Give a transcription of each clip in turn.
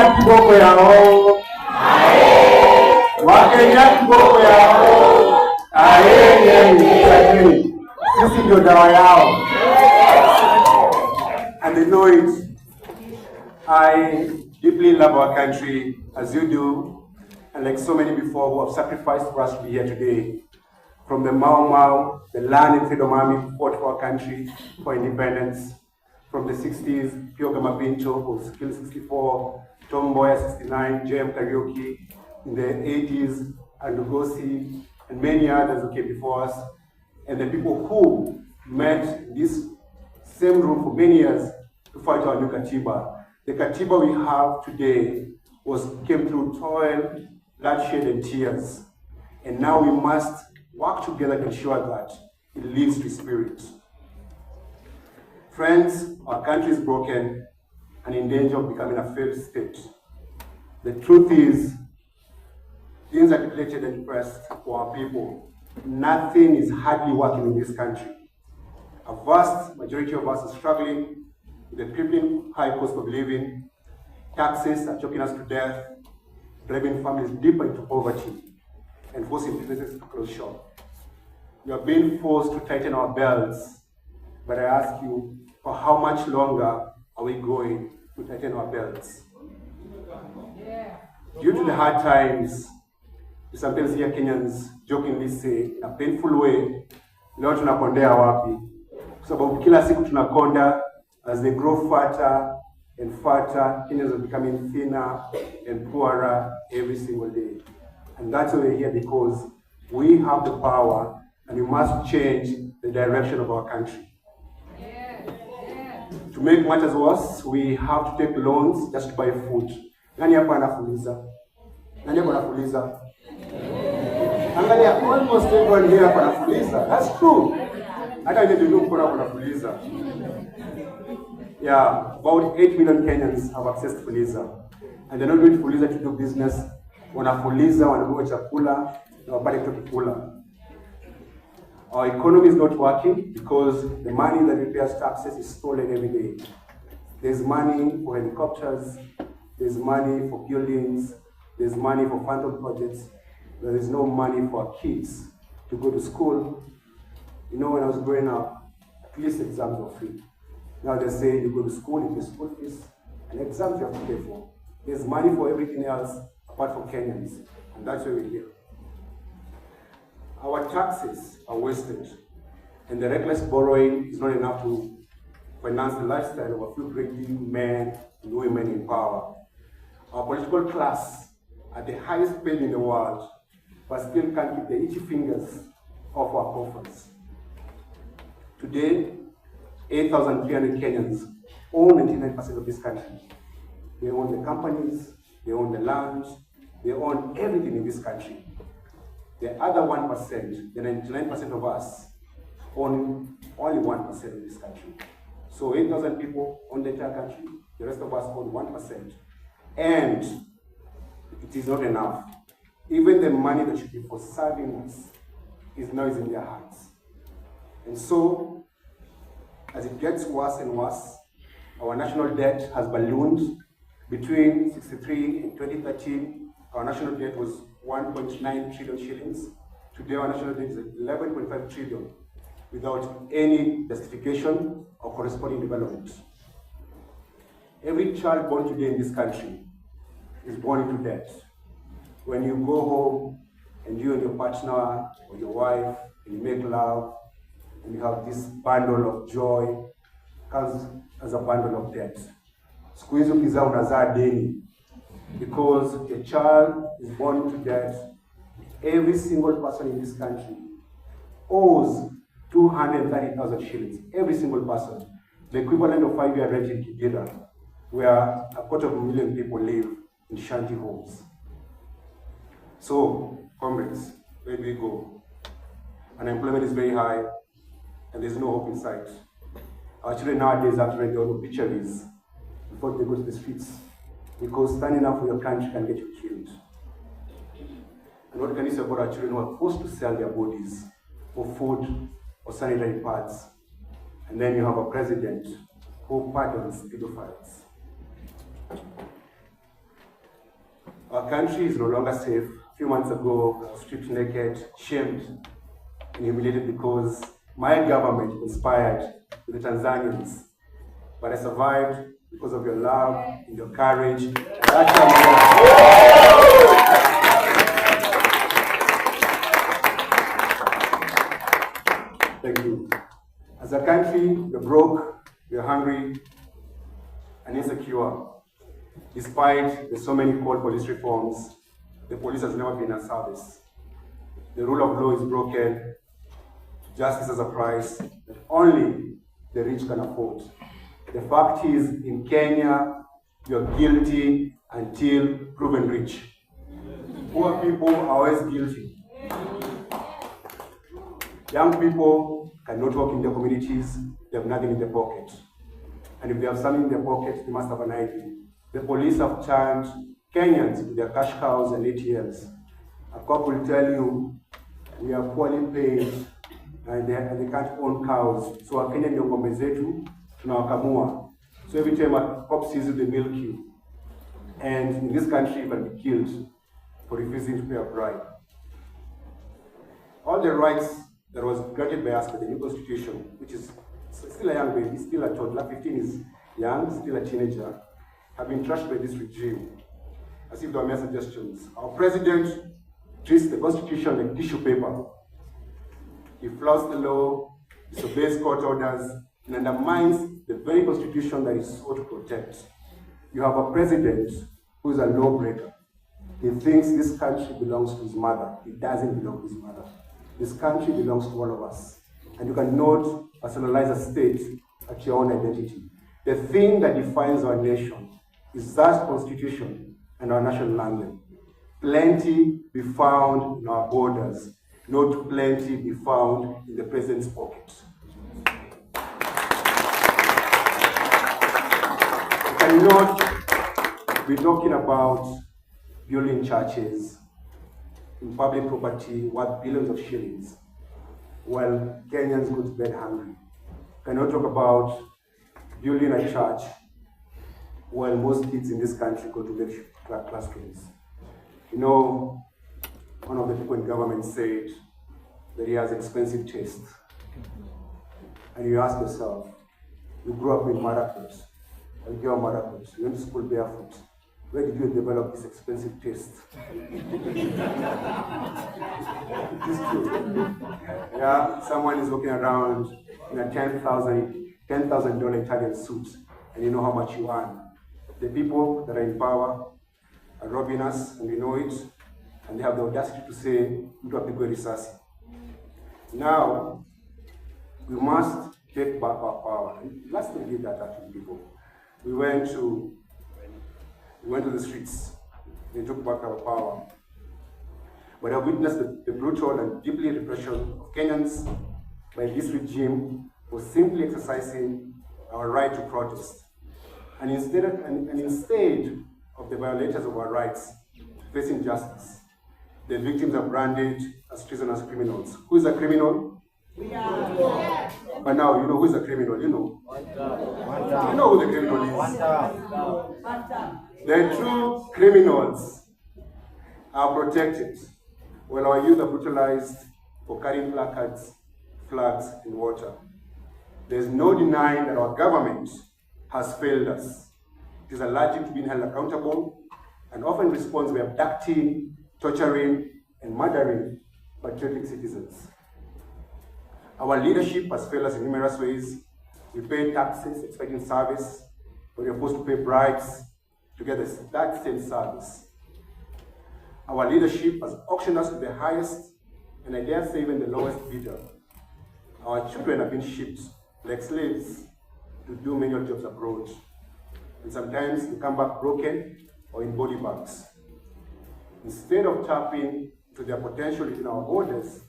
Wakenya kiboko yao. Wakenya kiboko yao. Sisi ndio dawa yao. And they know it. I deeply love our country as you do, and like so many before who have sacrificed for us to be here today. From the Mau Mau, the land and freedom army who fought for our country for independence. From the 60s, Pioga Mapinto, who was killed 64, Tom Mboya 69, JM Kariuki in the 80s, and Lugosi, and many others who came before us. And the people who met in this same room for many years to fight our new Katiba. The Katiba we have today came through toil, bloodshed, and tears. And now we must work together to ensure that it lives to spirit. Friends, our country is broken and in danger of becoming a failed state. The truth is, things are depleted and depressed for our people. Nothing is hardly working in this country. A vast majority of us are struggling with the crippling high cost of living. Taxes are choking us to death, driving families deeper into poverty, and forcing businesses to close shop. We are being forced to tighten our belts, but I ask you, for how much longer are we going to tighten our belts? Due to the hard times, we sometimes hear Kenyans jokingly say, in a painful way, leo tunakondea wapi? Kwa sababu kila siku tunakonda. As they grow fatter and fatter, Kenyans are becoming thinner and poorer every single day. And that's why we're here, because we have the power and we must change the direction of our country. To make matters worse, we have to take loans just to buy food. Nani hapa anafuliza? Nani hapa anafuliza? Angalia, almost everyone here hapa anafuliza. That's true. Hata ile ndio mko anafuliza. Yeah, about 8 million Kenyans have access to Fuliza. And they're not going to Fuliza to do business. Wanafuliza, wananunua chakula, na wapate kitu kukula. Our economy is not working because the money that we pay as taxes is stolen every day. There's money for helicopters, there's money for buildings, there's money for phantom projects. There is no money for our kids to go to school. You know, when I was growing up, at least exams were free. Now they say you go to school, you pay school fees, and exams you have to pay for. There's money for everything else apart from Kenyans, and that's why we're here. Our taxes are wasted, and the reckless borrowing is not enough to finance the lifestyle of a few greedy men and women in power. Our political class are the highest paid in the world, but still can't keep the itchy fingers off our coffers. Today, 8,300 Kenyans own 99% of this country. They own the companies, they own the land, they own everything in this country. The other 1%, the 99% of us, own only 1% of this country. So 8,000 people own the entire country, the rest of us own 1%. And it is not enough. Even the money that should be for serving us is now in their hands. And so, as it gets worse and worse, our national debt has ballooned. Between 1963 and 2013, our national debt was 1.9 trillion shillings. Today, our national debt is 11.5 trillion, without any justification or corresponding development. Every child born today in this country is born into debt. When you go home and you and your partner or your wife, and you make love, and you have this bundle of joy, comes as a bundle of debt. Siku hizi ukizaa unazaa deni, because a child is born into debt. Every single person in this country owes 230,000 shillings. Every single person. The equivalent of 5-year rent in Kibera, where 250,000 people live in shanty homes. So, comrades, where do we go? Unemployment is very high, and there's no hope in sight. Our children nowadays have to write their own obituaries before they go to the streets, because standing up for your country can get you killed. And what can you say about our children who are forced to sell their bodies for food or sanitary pads? And then you have a president who pardons pedophiles. Our country is no longer safe. A few months ago, I was stripped naked, shamed, and humiliated because my government conspired with the Tanzanians. But I survived because of your love and your courage. Thank you. As a country, we're broke, we're hungry, and insecure. Despite the so many called police reforms, the police has never been in service. The rule of law is broken. Justice has a price that only the rich can afford. The fact is, in Kenya, you're guilty until proven rich. Poor people are always guilty. Young people cannot work in their communities, they have nothing in their pocket. And if they have something in their pocket, they must have an ID. The police have turned Kenyans with their cash cows and ATMs. A cop will tell you, we are poorly paid, and they can't own cows. So a Kenyan ng'ombe zetu tunawakamua. So every time a cop sees you, they milk you. And in this country, you can be killed for refusing to pay a bribe. All the rights that was granted by us by the new constitution, which is still a young baby, still a toddler, 15 is young, still a teenager, have been trashed by this regime, as if they were mere suggestions. Our president treats the constitution like tissue paper. He flouts the law, disobeys court orders, and undermines the very constitution that is sought to protect. You have a president who is a lawbreaker. He thinks this country belongs to his mother. It doesn't belong to his mother. This country belongs to all of us. And you cannot personalize a state at your own identity. The thing that defines our nation is that constitution and our national anthem. Plenty be found in our borders, not plenty be found in the president's pocket. We cannot be talking about building churches in public property worth billions of shillings while Kenyans go to bed hungry. We cannot talk about building a church while most kids in this country go to lecture classrooms. You know, one of the people in government said that he has expensive taste. And you ask yourself, you grew up in Maracot, and you're Maracot, you went to school barefoot. Where did you develop this expensive taste? It is true. Yeah, someone is walking around in a $10,000 Italian suit, and you know how much you earn. The people that are in power are robbing us, and we know it, and they have the audacity to say, "Mtu apigwe risasi." Now, we must take back our power. And last time we did that actually, people. We went to the streets. They took back our power. But I've witnessed the brutal and deeply repression of Kenyans by this regime for simply exercising our right to protest. And instead of the violators of our rights facing justice, the victims are branded as treasonous criminals. Who is a criminal? We are. Yeah. But now you know who is a criminal, you know. You know who the criminal is. The true criminals are protected, while our youth are brutalized for carrying placards, flags, and water. There's no denying that our government has failed us. It is allergic to being held accountable and often responds by abducting, torturing, and murdering patriotic citizens. Our leadership has failed us in numerous ways. We pay taxes expecting service, but we are forced to pay bribes to get that same service. Our leadership has auctioned us to the highest, and I dare say even the lowest bidder. Our children have been shipped like slaves to do menial jobs abroad. And sometimes they come back broken or in body bags. Instead of tapping to their potential within our borders,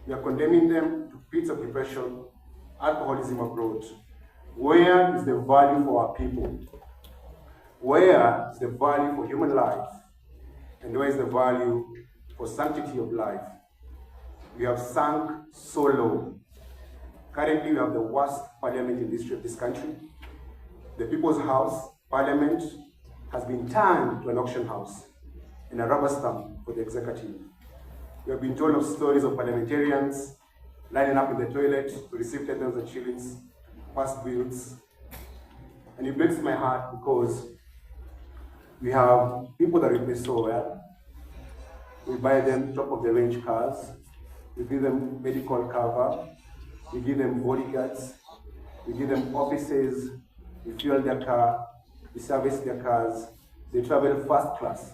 we are condemning them to pits of depression, alcoholism abroad. Where is the value for our people? Where is the value for human life? And where is the value for sanctity of life? We have sunk so low. Currently, we have the worst parliament in the history of this country. The People's House, Parliament, has been turned to an auction house. and a rubber stamp for the executive. We have been told of stories of parliamentarians lining up in the toilet to receive 10,000 shillings, pass bills. And it breaks my heart because we have people that we pay so well. We buy them top of the range cars, we give them medical cover, we give them bodyguards, we give them offices, we fuel their car, we service their cars, they travel first class,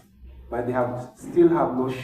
but they still have no share.